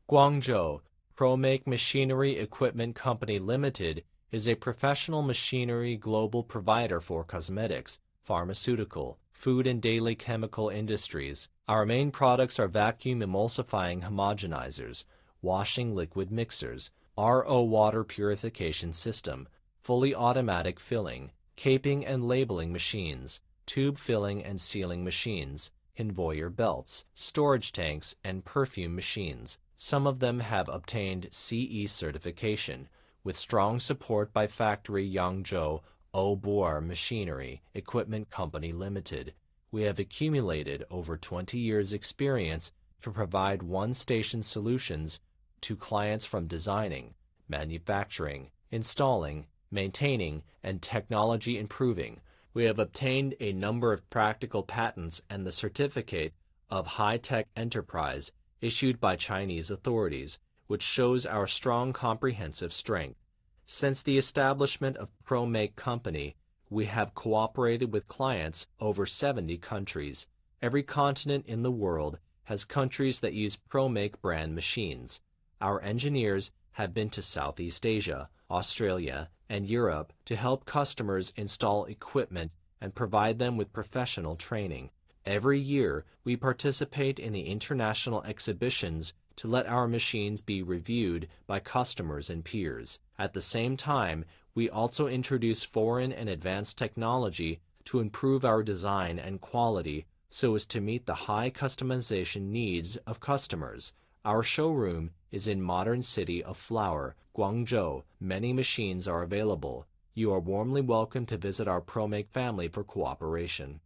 Guangzhou Promake Machinery Equipment Company Limited is a professional machinery global provider for cosmetics, pharmaceutical, food and daily chemical industries. Our main products are vacuum emulsifying homogenizers, washing liquid mixers, RO water purification system, fully automatic filling, caping and labeling machines, tube filling and sealing machines, conveyor belts, storage tanks, and perfume machines. Some of them have obtained CE certification, with strong support by factory Yangzhou Boer Machinery Equipment Company Limited. We have accumulated over 20 years' experience to provide one-station solutions to clients from designing, manufacturing, installing, maintaining, and technology improving. We have obtained a number of practical patents and the certificate of high-tech enterprise issued by Chinese authorities, which shows our strong comprehensive strength. Since the establishment of Promake Company, we have cooperated with clients over 70 countries. Every continent in the world has countries that use Promake brand machines. Our engineers have been to Southeast Asia, Australia, and Europe to help customers install equipment and provide them with professional training. Every year, we participate in the international exhibitions to let our machines be reviewed by customers and peers. At the same time, we also introduce foreign and advanced technology to improve our design and quality so as to meet the high customization needs of customers. Our showroom is in modern city of Flower, Guangzhou. Many machines are available. You are warmly welcome to visit our Promake family for cooperation.